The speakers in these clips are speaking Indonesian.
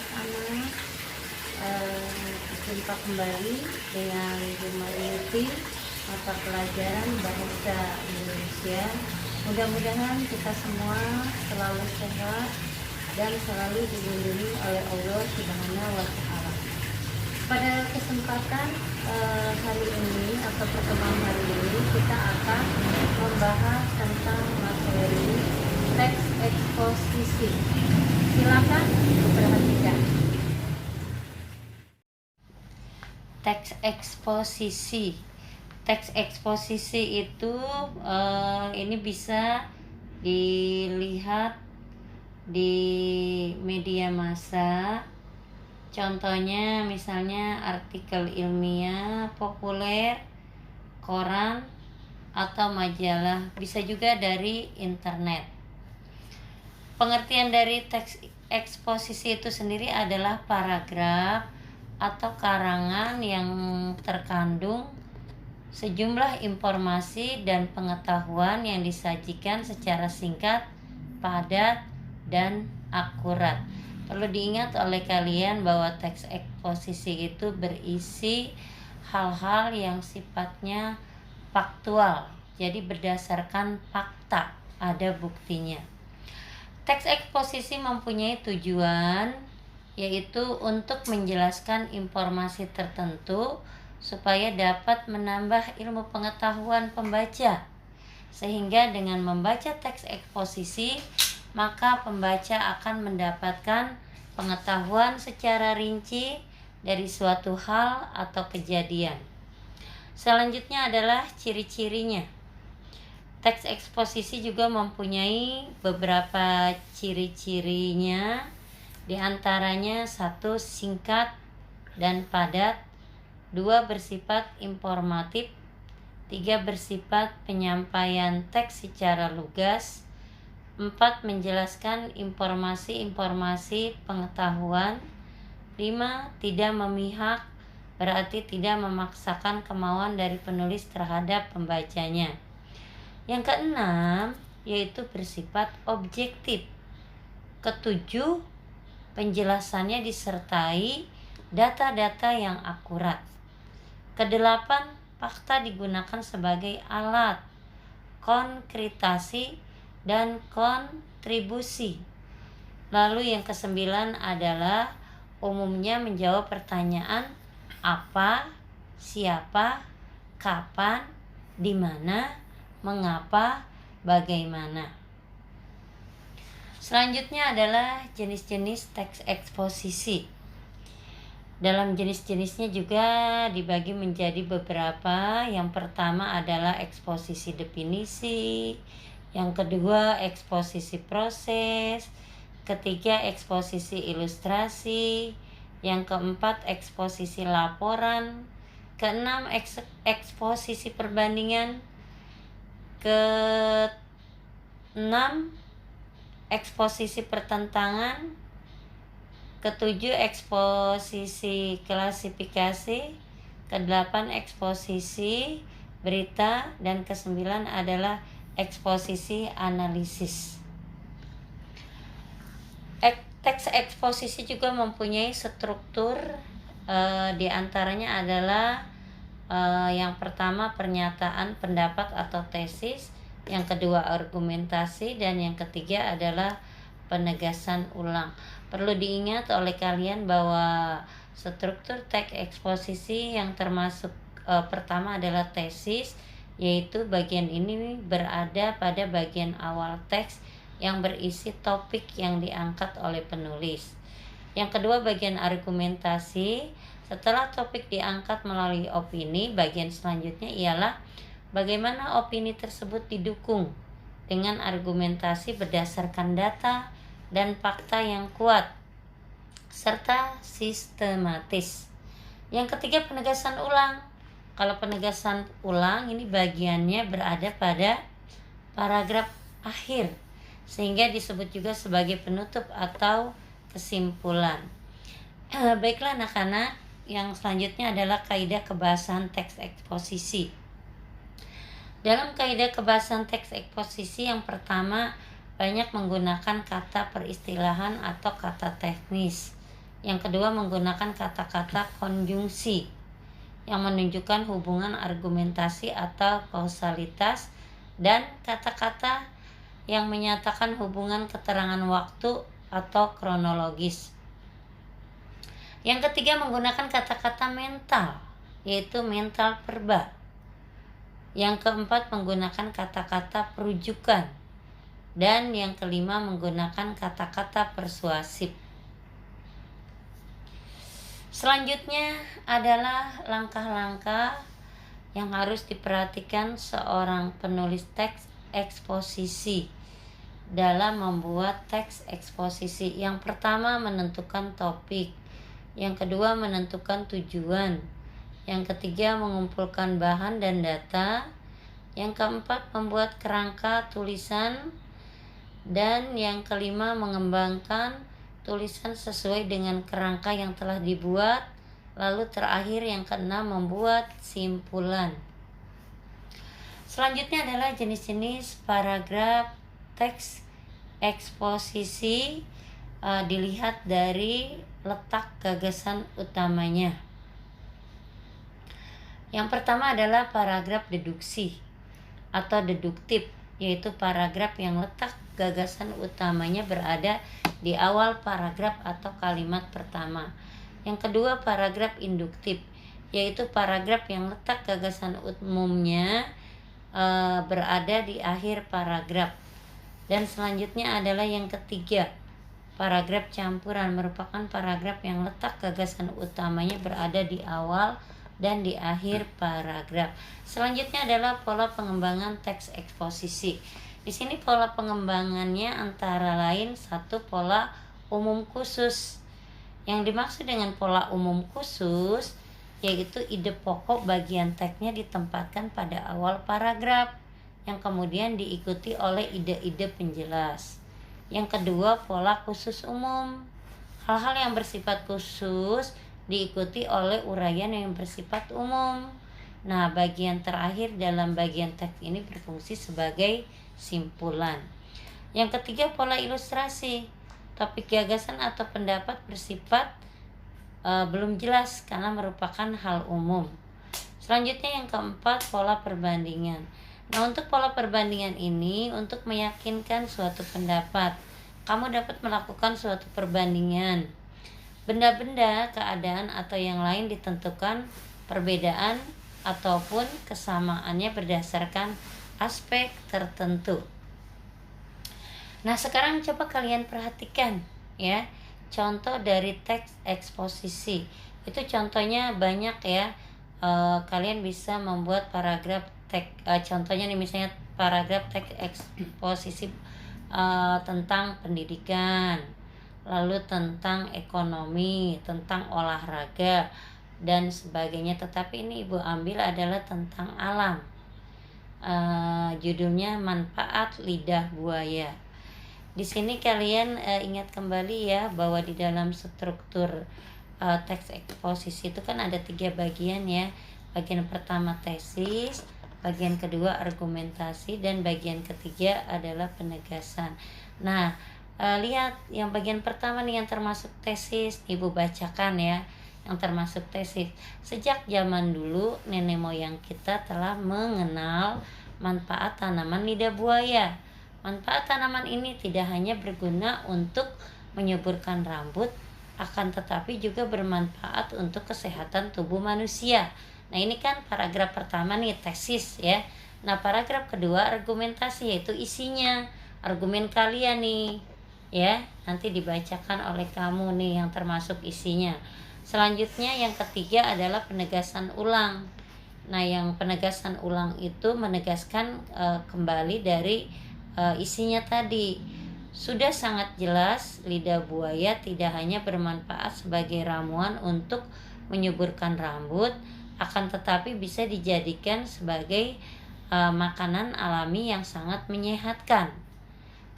anak-anak berjumpa kembali dengan Jumayuti mata pelajaran Bahasa Indonesia. Mudah-mudahan kita semua selalu sehat dan selalu dilindungi oleh Allah Subhanahu wa Ta'ala. Pada kesempatan hari ini atau pertemuan hari ini kita akan membahas tentang materi teks eksposisi. Silakan diperhatikan. Teks eksposisi. Teks eksposisi itu ini bisa dilihat di media massa. Contohnya misalnya artikel ilmiah populer, koran, atau majalah. Bisa juga dari internet. Pengertian dari teks eksposisi itu sendiri adalah paragraf atau karangan yang terkandung sejumlah informasi dan pengetahuan yang disajikan secara singkat, padat, dan akurat. Perlu diingat oleh kalian bahwa teks eksposisi itu berisi hal-hal yang sifatnya faktual, jadi berdasarkan fakta, ada buktinya. Teks eksposisi mempunyai tujuan, yaitu untuk menjelaskan informasi tertentu supaya dapat menambah ilmu pengetahuan pembaca. Sehingga dengan membaca teks eksposisi, maka pembaca akan mendapatkan pengetahuan secara rinci dari suatu hal atau kejadian. Selanjutnya adalah ciri-cirinya. Teks eksposisi juga mempunyai beberapa ciri-cirinya, di antaranya 1. Singkat dan padat, 2. Bersifat informatif, 3. Bersifat penyampaian teks secara lugas, 4. Menjelaskan informasi-informasi pengetahuan, 5. Tidak memihak, berarti tidak memaksakan kemauan dari penulis terhadap pembacanya. Yang keenam, yaitu bersifat objektif. Ketujuh, penjelasannya disertai data-data yang akurat. Kedelapan, fakta digunakan sebagai alat konkretasi dan kontribusi. Lalu yang kesembilan adalah umumnya menjawab pertanyaan apa, siapa, kapan, di mana, mengapa, bagaimana. Selanjutnya adalah jenis-jenis teks eksposisi. Dalam jenis-jenisnya juga dibagi menjadi beberapa. Yang pertama adalah eksposisi definisi, yang kedua eksposisi proses, ketiga eksposisi ilustrasi, yang keempat eksposisi laporan, keenam eksposisi perbandingan, keenam eksposisi pertentangan, ketujuh eksposisi klasifikasi, kedelapan eksposisi berita, dan kesembilan adalah eksposisi analisis. Teks eksposisi juga mempunyai struktur, di antaranya adalah yang pertama pernyataan pendapat atau tesis, yang kedua argumentasi, dan yang ketiga adalah penegasan ulang. Perlu diingat oleh kalian bahwa struktur teks eksposisi yang termasuk pertama adalah tesis, yaitu bagian ini berada pada bagian awal teks yang berisi topik yang diangkat oleh penulis. Yang kedua bagian argumentasi. Setelah topik diangkat melalui opini, bagian selanjutnya ialah bagaimana opini tersebut didukung dengan argumentasi berdasarkan data dan fakta yang kuat serta sistematis. Yang ketiga penegasan ulang. Kalau penegasan ulang ini bagiannya berada pada paragraf akhir, sehingga disebut juga sebagai penutup atau kesimpulan. Baiklah anak-anak, yang selanjutnya adalah kaidah kebahasan teks eksposisi. Dalam kaidah kebahasan teks eksposisi yang pertama banyak menggunakan kata peristilahan atau kata teknis. Yang kedua, menggunakan kata-kata konjungsi yang menunjukkan hubungan argumentasi atau kausalitas, dan kata-kata yang menyatakan hubungan keterangan waktu atau kronologis. Yang ketiga, menggunakan kata-kata mental, yaitu mental verba. Yang keempat, menggunakan kata-kata perujukan. Dan yang kelima, menggunakan kata-kata persuasif. Selanjutnya adalah langkah-langkah yang harus diperhatikan seorang penulis teks eksposisi dalam membuat teks eksposisi. Yang pertama, menentukan topik. Yang kedua, menentukan tujuan. Yang ketiga, mengumpulkan bahan dan data. Yang keempat, membuat kerangka tulisan. Dan yang kelima, mengembangkan tulisan sesuai dengan kerangka yang telah dibuat. Lalu terakhir, yang keenam, membuat simpulan. Selanjutnya adalah jenis-jenis paragraf teks eksposisi. Dilihat dari letak gagasan utamanya. Yang pertama adalah paragraf deduksi atau deduktif, yaitu paragraf yang letak gagasan utamanya berada di awal paragraf atau kalimat pertama. Yang kedua, paragraf induktif, yaitu paragraf yang letak gagasan umumnya berada di akhir paragraf. Dan selanjutnya adalah yang ketiga, paragraf campuran, merupakan paragraf yang letak gagasan utamanya berada di awal dan di akhir paragraf. Selanjutnya adalah pola pengembangan teks eksposisi. Di sini pola pengembangannya antara lain satu, pola umum khusus. Yang dimaksud dengan pola umum khusus yaitu ide pokok bagian teksnya ditempatkan pada awal paragraf, yang kemudian diikuti oleh ide-ide penjelas. Yang kedua, pola khusus umum. Hal-hal yang bersifat khusus diikuti oleh uraian yang bersifat umum. Nah, bagian terakhir dalam bagian teks ini berfungsi sebagai simpulan. Yang ketiga, pola ilustrasi. Topik gagasan atau pendapat bersifat belum jelas karena merupakan hal umum. Selanjutnya yang keempat, pola perbandingan. Nah, untuk pola perbandingan ini untuk meyakinkan suatu pendapat, kamu dapat melakukan suatu perbandingan benda-benda, keadaan, atau yang lain ditentukan perbedaan ataupun kesamaannya berdasarkan aspek tertentu. Nah, sekarang coba kalian perhatikan ya, contoh dari teks eksposisi. Itu contohnya banyak ya. Kalian bisa membuat paragraf teks, contohnya nih misalnya paragraf teks eksposisi tentang pendidikan, lalu tentang ekonomi, tentang olahraga dan sebagainya. Tetapi ini Ibu ambil adalah tentang alam. Judulnya manfaat lidah buaya. Di sini kalian ingat kembali ya bahwa di dalam struktur teks eksposisi itu kan ada 3 bagian ya. Bagian pertama tesis, bagian kedua argumentasi, dan bagian ketiga adalah penegasan. Nah, lihat yang bagian pertama nih yang termasuk tesis, Ibu bacakan ya. Yang termasuk tesis. Sejak zaman dulu nenek moyang kita telah mengenal manfaat tanaman lidah buaya. Manfaat tanaman ini tidak hanya berguna untuk menyuburkan rambut, akan tetapi juga bermanfaat untuk kesehatan tubuh manusia. Nah, ini kan paragraf pertama nih, tesis ya. Nah, paragraf kedua argumentasi, yaitu isinya, argumen kalian nih ya, nanti dibacakan oleh kamu nih yang termasuk isinya. Selanjutnya yang ketiga adalah penegasan ulang. Nah, yang penegasan ulang itu menegaskan kembali dari isinya tadi. Sudah sangat jelas lidah buaya tidak hanya bermanfaat sebagai ramuan untuk menyuburkan rambut, akan tetapi bisa dijadikan sebagai makanan alami yang sangat menyehatkan.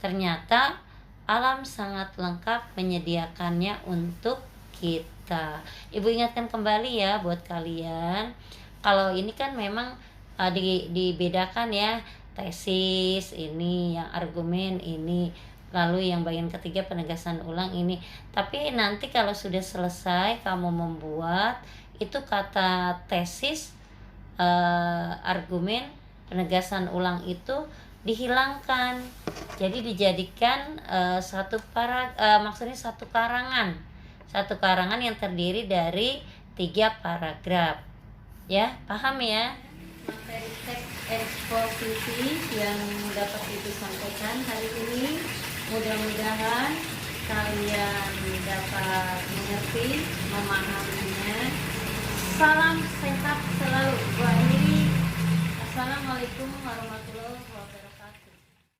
Ternyata alam sangat lengkap menyediakannya untuk kita. Ibu ingatkan kembali ya buat kalian, kalau ini kan memang dibedakan ya, tesis ini, yang argumen ini. lalu yang bagian ketiga penegasan ulang ini. Tapi nanti kalau sudah selesai kamu membuat itu kata tesis, argumen penegasan ulang itu dihilangkan, jadi dijadikan maksudnya satu karangan yang terdiri dari 3 paragraf ya, paham ya. Materi teks eksposisi yang dapat Ibu sampaikan hari ini, mudah-mudahan kalian dapat mengerti, memahaminya. Salam sehat selalu. Bu Akhiri, assalamualaikum warahmatullahi wabarakatuh.